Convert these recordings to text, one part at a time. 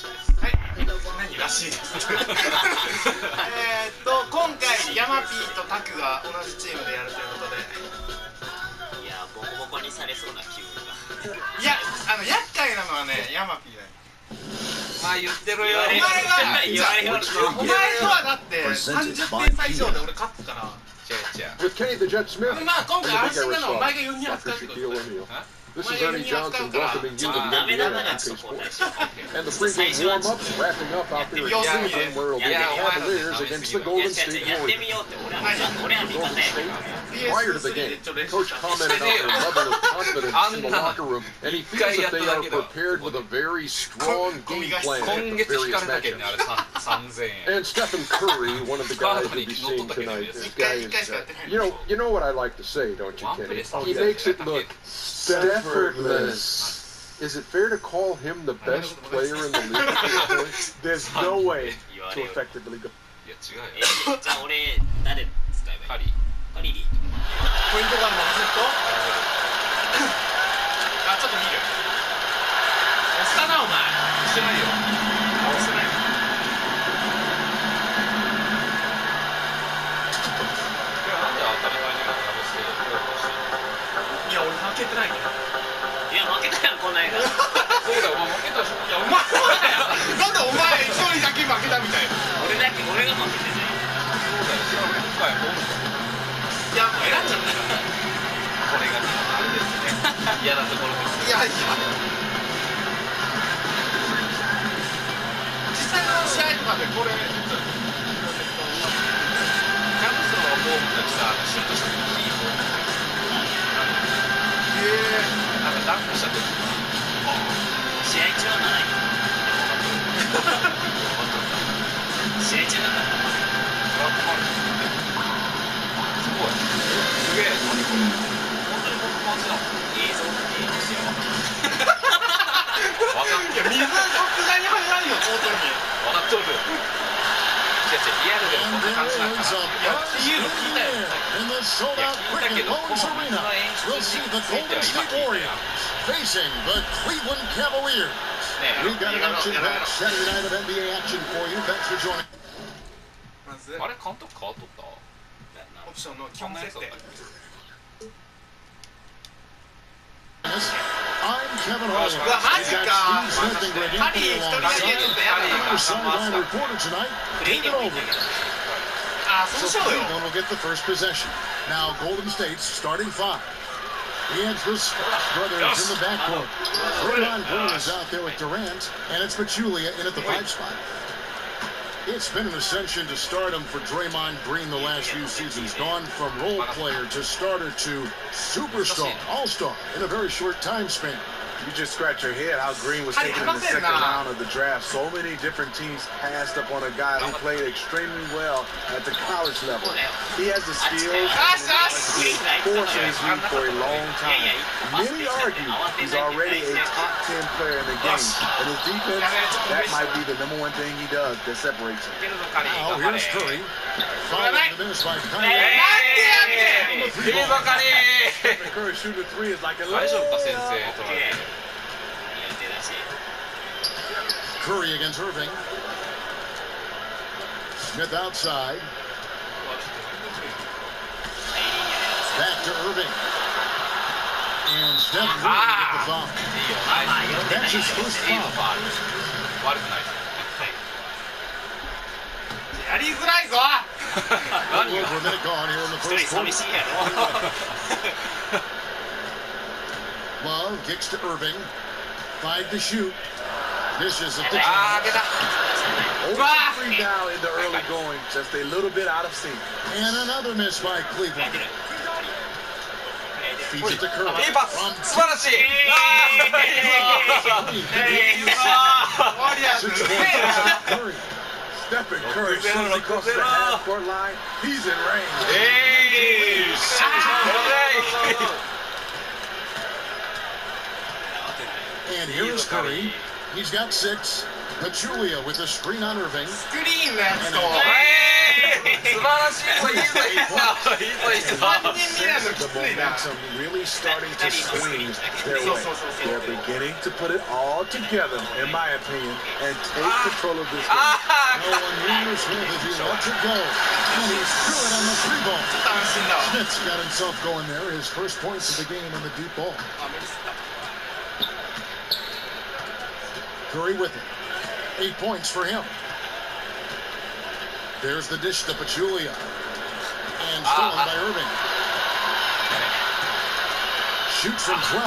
したです。はい、何らしいです。今回ヤマピーとタクが同じチームでやるということで、いやボコボコにされそうな気分が。いや厄介なのはねヤマピーだよ。まあ言ってるよ。お前とはだって30点差以上で俺勝ってたから。まあ今回安心なのはお前が4人扱うってことだよ。This is Ernie Johnson welcoming you to the NBA Application Sport. And the pregame warm-up wrapping up out there at Cleveland, where it'll be the Cavaliers against the Golden State Warriors. Prior to the game, Coach commented on their level of confidence in the locker room, and he feels that they are prepared with a very strong game plan at the various matchups. And Stephen Curry, one of the guys you'll be seeing tonight, this guy is, you know what I like to say, don't you, Kenny? He makes it look effortless. Is it fair to call him the best player in the league? There's no way to effectively go. いや違うよ。じゃあ俺誰使えばいい？カリリー。ポイントガードのセット？あ、ちょっと見る。押したなお前。してないよ。押してない。なんで当たり前になって外してプレーをしてるの？いや俺負けてないから。いや負けたよこの間。そうだよ、お前負けたでしょ。いやお前そうだよ。なんでお前一人だけ負けたみたいな。俺が負けてね。そうだよ、しかも今回ボールだ。いやもう選んじゃったよ。これがあれですね。嫌なところです。いやいや。実際の試合とかでこれ。キャブスのフォームがさ、シュートした時にいいボール。なんかダンクした時試合中はない。試合中だから。すごい。すげえ。何これ。本当に僕もちろん映像っていいですよ。わかんない。いや水はさすがに入らんよ本当に。わかっとる。リアルでもこんな感じなんかな。いやっていうの聞いたよ。聞いたけど、この演出については今聞いたよ。Facing the Cleveland Cavaliers. We've got an action-packed Saturday night of NBA action for you. Thanks for joining. まずあれ監督変わっとった？オプションの基本設定。I'm Kevin Harlan. うわマジか。ハリー一人だけちょっとやだな。Sideline reporter tonight. Take it over. あ、そうしようよ。 Cleveland will get the first possession. Now Golden State's starting five. The Andrews brothers in the backcourt. Draymond Green is out there with Durant, and it's Pachulia in at the 5 spot. It's been an ascension to stardom for Draymond Green the last few seasons. Gone from role player to starter to superstar, all-star in a very short time span. You just scratch your head how Green was taken in the second round of the draft. So many different teams passed up on a guy who played extremely well at the college level. He has the skills to force his league for a long time. Many argue he's already a top 10 player in the game. And his defense, that might be the #1 thing he does that separates him. Now here's Curry. Following the miss by Curry. Curry shooting 3 is like a Curry against Irving. Smith outside. Back to Irving. And Steph Curry with the foul. That's his first foul. やりづらいぞ。何がgone here in the first quarter. Love kicks to Irving. 5 to shoot. This is a over 3 down in the early going, just a little bit out of sync. And another miss by Cleveland. Feeds it to Curry. 素晴らしい。Stephen Curry suddenly crosses the half-court line. He's in range. And here's Curry. He's got 6. Pachulia with a screen on Irving. Screen, let's go. らしいぞ、いいぞ、いいぞ、いいぞ、いいぞ。The momentum really starting to swing their way. They're beginning to put it all together, in my opinion, and take control of this game. No one knew Smith as he lets it go. And he's through it on the three ball. Smith's got himself going there. His first points of the game on the deep ball. Curry with it. 8 points for him. There's the dish to Pachulia. And stolen by Irving. Shoots from 12.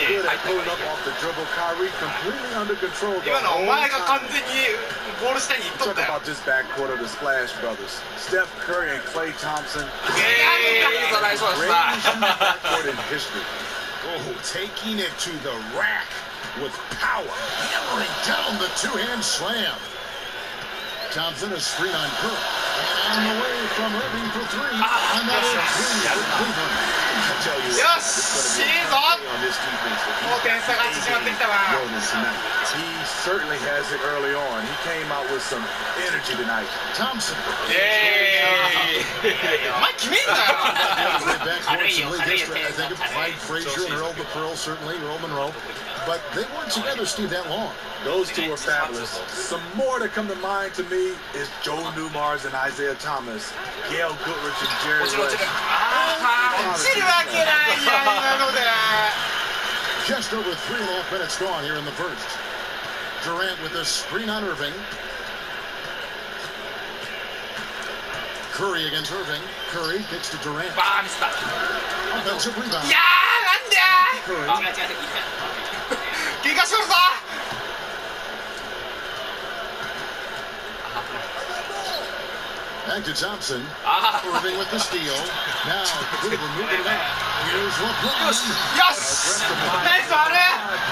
Good at pulling up off the dribble. Kyrie completely under control. 今のお前が完全にゴール下に行っとっ Talk たよ。 about this backcourt of the Splash Brothers. Steph Curry and Klay Thompson. いいぞ、ナイスワンス Greatest backcourt in history. Oh, taking it to the rack with power. Hammering down the two-hand slam. Thompson is screen on Curry. And on the way from Irving for three. Another three for Cleveland. I tell you よ what, し、 it's いい gonna ぞ。 be on this defense. もう点差が縮まってきたわ。 Bonus tonight. He certainly has it early on. He came out with some energy tonight. Thompson. イエーイ。お前決めんなよ。 Backcourts in league history. I think of Clyde Frazier and Earl McPearl, certainly, Earl Monroe. But they weren't together, Steve, that long. Those two are fabulous. Some more that come to mind to me is Joe Newmars and Isaiah Thomas, Gail Goodrich and Jerry 落ちる落ち West. る。落ちるわけないや今ので。 Just over 3.5 minutes gone here in the first. Durant with a screen on Irving. Curry against Irving. Curry kicks to Durant. バーミスタ。 Offensive rebound. いやーなんで。 Curry. 怪我しとるぞ。 Back to Thompson. Irving with the steal. Now Cleveland moving it up. Here's LeBron. よし。ナイスあれ。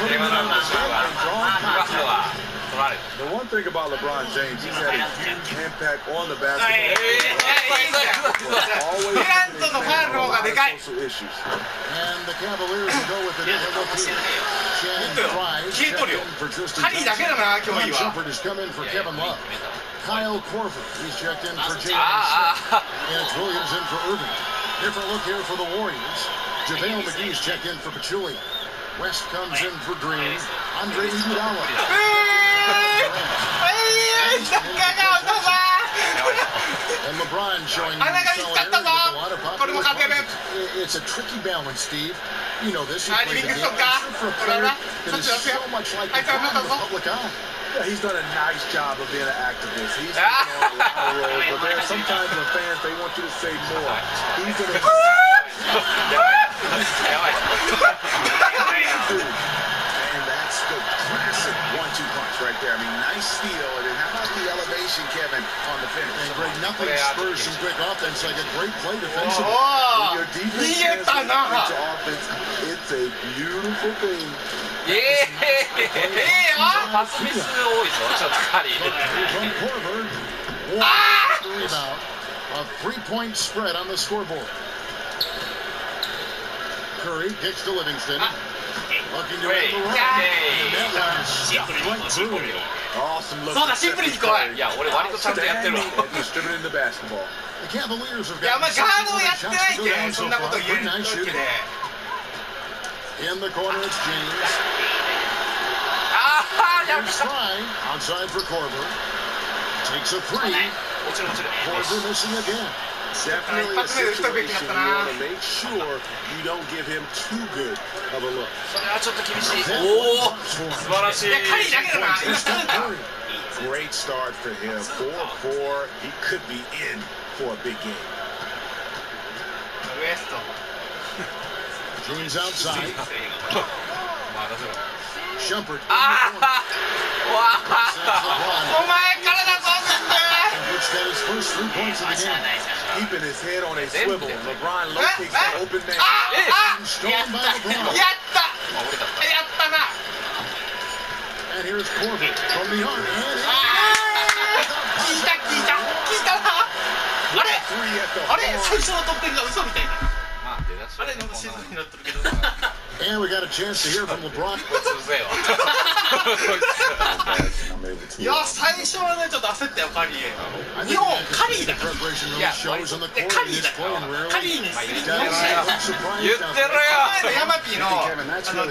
Putting it on the side and drawing 取 contact. られる。 The one thing about LeBron James, he's had a huge impact on the basketball. いいじゃん。 Always フラントのファウルの方がでかい。 social issues. And the Cavaliers will go with it. Shannon tries. 消えとるよ。 For Tristan ハリーだけだな今日いい John わ。 Shumpert has come in for Kevin Love. Kyle Korver, he's checked in for Jalen. あ And it's Williams in for Irving. Different look here for the Warriors. JaVale McGee's checked in for Pachulia. West comes in for Green. Andre Iguodala. And LeBron showing solidarity with a lot of popular opponents. It's a tricky balance, Steve. You know this. He played the game for a player that is so much like LeBron in the public eye. Yeah, he's done a nice job of being an activist. He's taken on a lot of roles, but there are sometimes when fans, they want you to say more. He's done a and that's the classic 1-2 punch right there. I mean, nice steal. And then how about the elevation, Kevin, on the finish? And Greg, nothing spurs some quick offense like a great play defensively. When your defense translates into offense, it's a beautiful thing. イエーイ。パスミス多いぞ、ちょっとカリー。 From Korver. Rebound. A 3-point spread on the scoreboard. Curry kicks to Livingston. Looking to hit the run. And that one stopped right through. Awesome look. そうだシンプルに来い。いや、俺割とちゃんとやってるわ。 Distributing the basketball. The Cavaliers have いや got お前ガードをやってないけんそんなこと言える Nice 時 shooting. で。 In the corner, it's James. や Here's trying. Outside for Korver. Takes a three. 落ちる落ちる。 Korver missing again. Definitely a situation you want to make sure you don't give him too good of a look. それはちょっと厳しい。 That おお、 one for 素晴らしい。いやカリーだけだな。今来るんだ。 Great start for him. 4-4. He could be in for a big game. ウエスト。 James outside. まだそれ。 Shumpert. ああ。わあ。 お前からだぞ全部。 Which got his first 3 points of the game. Keeping his head on a swivel. LeBron low kicks the open man. Stolen by LeBron. やったやったな。 And here's Korver from the arm. 聞いたな。あれ最初の得点が嘘みたいな。まあ出だし。あれなんか静かになってるけど。 And we got a chance to hear from LeBron. うぜよ。I'm able the い team. や最初はねちょっと焦ったよカリー。日本カリーだから。 Preparation いや really shows on the カ court. リー He's だか playing ら。 rarely. カリーにスリー言って言ってるよ。ヤマピーの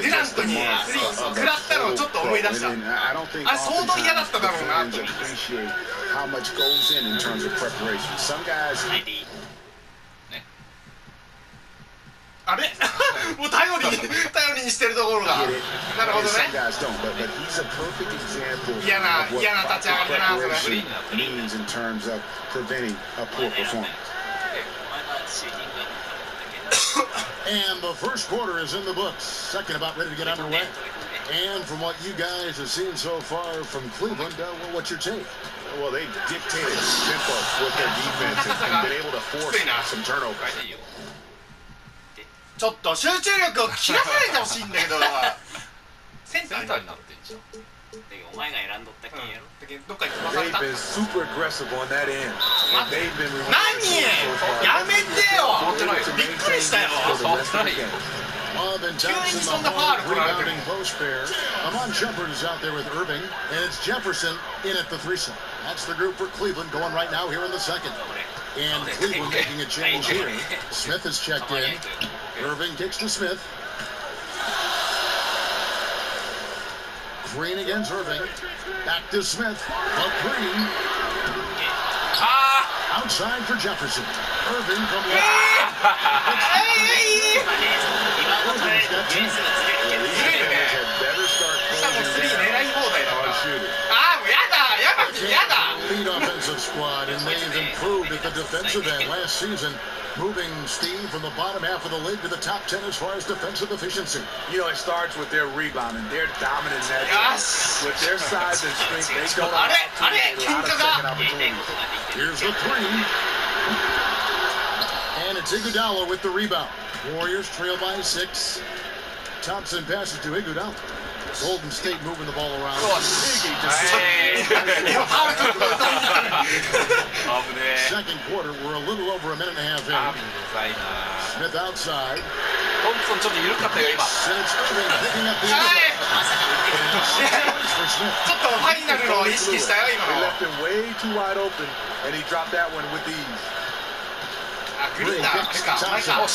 デュラントにスリー食らったのをちょっと思い出した。 I don't think あれ相当嫌だっただろうなと。 appreciate how much goes in terms of preparation. Some guys あれもう頼りにしてるところが。なるほど some ね。 guys don't, but he's a perfect example of 嫌な what 立ち上がりだなそれ。 preparation means in terms of preventing a poor performance. And the first quarter is in the books. Second about ready to get underway. And from what you guys have seen so far from Cleveland, well, what's your take? Well, they dictated tempo with their defense and been able to force some turnovers. ちょっと集中力を切らさないでほしいんだけど。センターになってんじゃん。お前が選んどったけんやろ。どっかに飛ばされ They've た。 been super aggressive on that end. And they've been 何？やめてよ。びっくりしたよ。 Bob and Thompson, the hard rebounding post pair. Amon Shepard is out there with Irving, and it's Jefferson in at the threesome. That's the group for Cleveland going right now here in the second. And Cleveland making a change here. Smith has checked in. Irving kicks to Smith. Green against Irving. Back to Smith. But Green. Outside for Jefferson. Irving from the lead offensive squad, and they've improved at the defensive end last season, moving Steve from the bottom half of the league to the top 10 as far as defensive efficiency. You know, it starts with their rebounding. They're dominant in that game. With their size and strength, they don't allow teams to take a lot of second opportunities. Here's the three. And it's Iguodala with the rebound. Warriors trail by 6. Thompson passes to Iguodala. Golden State moving the ball around. Second quarter, we're a little over a minute and a half in. Smith outside. トンプソンちょっと緩かったよ今。 And it's Irving picking up the for Smith. ちょっとファイナルの意識したよ今 They の。 left him way too wide open, and he dropped that one with ease. あ、グリーンだ。あれか、お前か。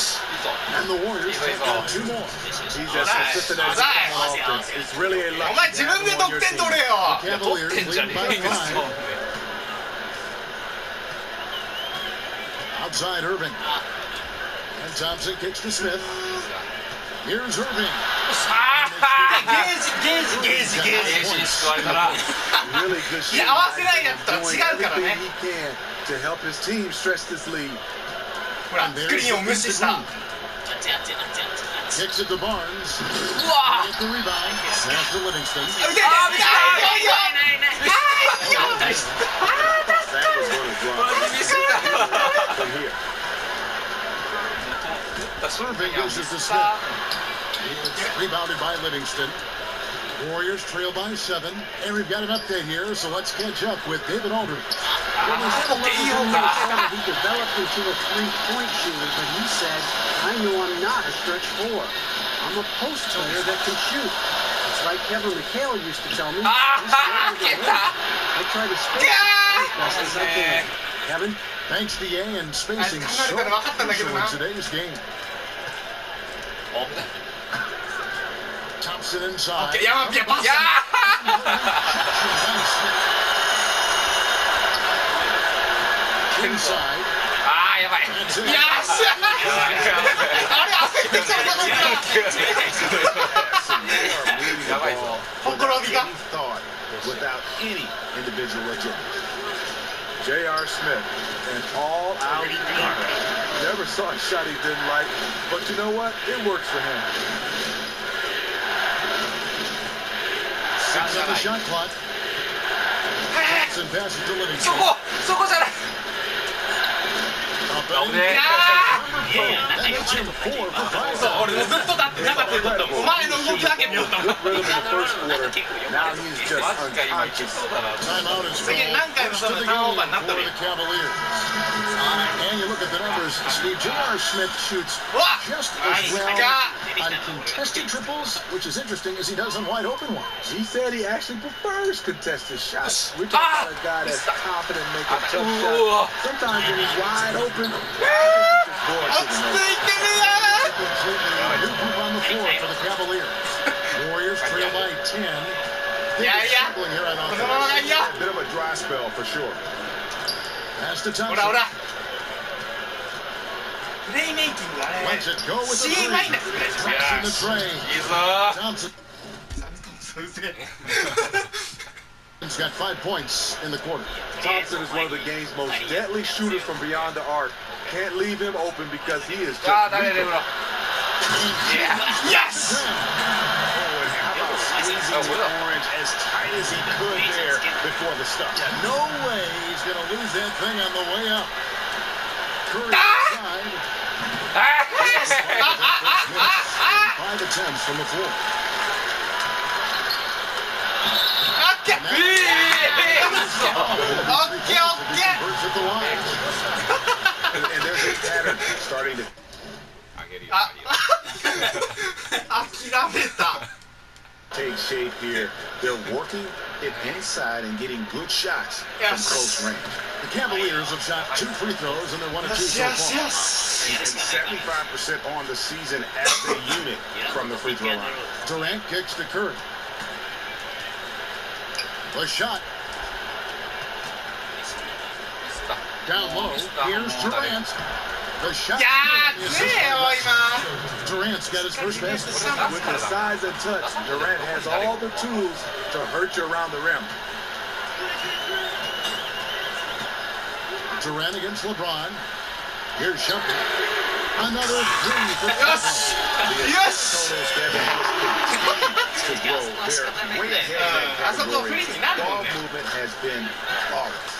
And the Warriors take out 2 more. He's as consistent as he can on offense. It's really a お lucky 前自分で to have him 得 on your 点 team. 取れよ。 Cavaliers leading by 5. Outside Irving. And Thompson kicks to Smith. Here's Irving. ゲージ。 Really good shooting. いや合わせないやつとは Doing 違うからね。 everything he can to help his team stretch this lead. ほら、スクリーンを無視した。 Kicks it to Barnes. うわ Get the rebound. Pass to Livingston. 打て。That was going to drop. From here. Irving dishes to Smith. It's rebounded by Livingston. Warriors trail by 7. And we've got an update here, so let's catch up with David Aldridge. He developed into a three-point shooter, but he said, I know I'm not a stretch 4. I'm a post player that can shoot. It's like Kevin McHale used to tell me. I try to space as best as I can. Kevin? Thanks to Ye and spacing so crucial in today's game. Thompson inside. Inside. That's it. Thought without any individual agenda. J.R. Smith, an all-out guard. Never saw a shot he didn't like, but you know what? It works for him. 6 on the shot clock. Thompson passes to Livingston. そこじゃない。 Up and Yeah! that makes him 4 for 5. そう、俺もずっとだって中手取ったお前の動きだけ見ようと思って Now he's just unconscious. 次何回もそのターンオーバーになったのよ And you look at the numbers, Steve, J.R. Smith shoots just as well on contested triples, which is interesting, as he does on wide open ones. He said he actually prefers contested shots. We're talking about a guy that's confident making tough shots. Sometimes when he's wide open, New group on the floor for the Cavaliers. Warriors trail by 10. Struggling here on offense. a bit of a dry spell for sure. Pass to Thompson. ほらほらプレイメイキングはね Lets it go with the C three. マイナスぐらいですよ Drops in the tray. いいぞ Thompson. そうですね He's got 5 points in the quarter. Thompson is one of the game's most deadly shooters from beyond the arc. Can't leave him open because he is just ああダメレブロ Yes! How about squeezing the orange as tight as he could there before the stop? Yeah, no way he's going to lose that thing on the way up. Curry inside. 5 attempts from the floor. オッケーオッケー Converts at the line. And there's a pattern starting to 諦めた take shape here. They're working it inside and getting good shots from close range. The Cavaliers have shot 2 free throws and they're 1 of 2 so far. And 75% on the season as a unit from the free throw line. Durant kicks to Curry. The shot. Down low. Here's Durant. The shot. いやー強えよ今 Durant's got his first basket. With the size and touch, Durant has all the tools to hurt you around the rim. Durant against LeBron. Here's Shumpert. Another three for よし Shumpert. よし To grow. They're way ahead of that あそこフリ category. ーになるもん Ball ね movement has been flawless.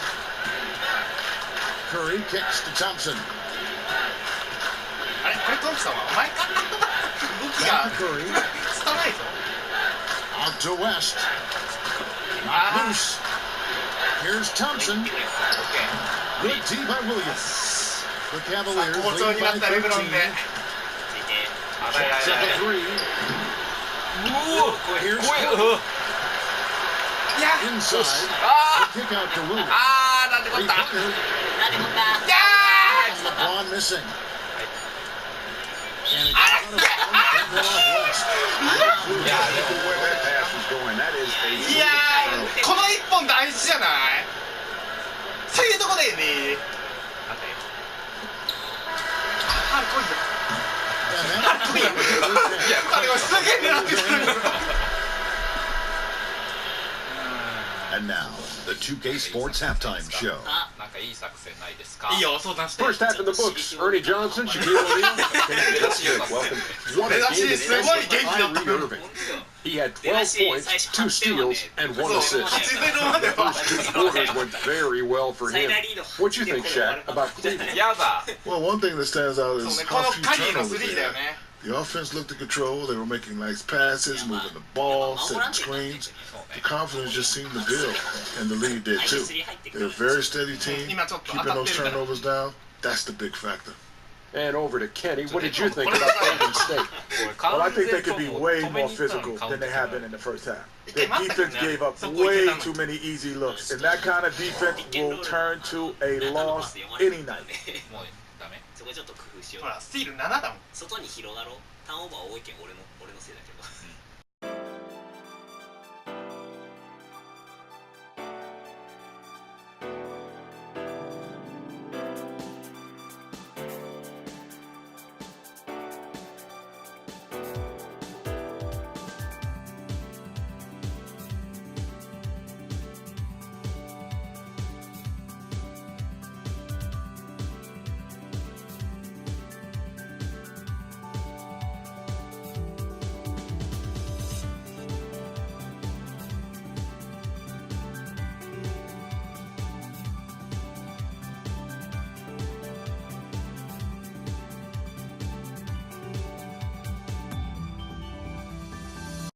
Curry kicks to Thompson. あれこれトンプソンはお前か動き Back が to Curry. つかないぞ Out to West. Not loose. Here's Thompson. Good D by Williams. The Cavaliers 好調 lead にな by ったレブロン 13. で Checks at the three. うお Here's いや inside. あ The kick out to Williams. あーなんでこった Rebounded. いや LeBron missing. And it got out of bounds. That one off West. Yeah, look at where that pass was going. That is a ーいやーこの一本大事じゃないそういうとこだよねあ来いよ And that's 来いよあれはすげえ狙ってくる And now, the 2K Sports Halftime Show. なんかいい作戦ないですか？いいよ相談して First half in the books. Ernie Johnson, Shaquille O'Neal, welcome. One 出だしすごい元気だった Kyrie Irving. He had 12 points, 2 steals, and 1 assist. 8-0までは First 2 quarters went very well for him. What you think, Shaq, about Cleveland? やだ。 Well, one thing that stands out そう is ねこ how の few カリーのス turnovers リー they だよ had. ね The offense looked in control. They were making nice passes, moving the ball, setting screens. The confidence just seemed to build, and the lead did too. They're a very steady team, keeping those turnovers down. That's the big factor. And over to Kenny. What did you think about Golden State? Well, I think they could be way more physical than they have been in the first half. Their defense gave up way too many easy looks, and that kind of defense will turn to a loss any night. もうダメ。そこちょっと工夫しようほらスティール7だもん外に広がろうターンオーバー多いけん俺のせいだけど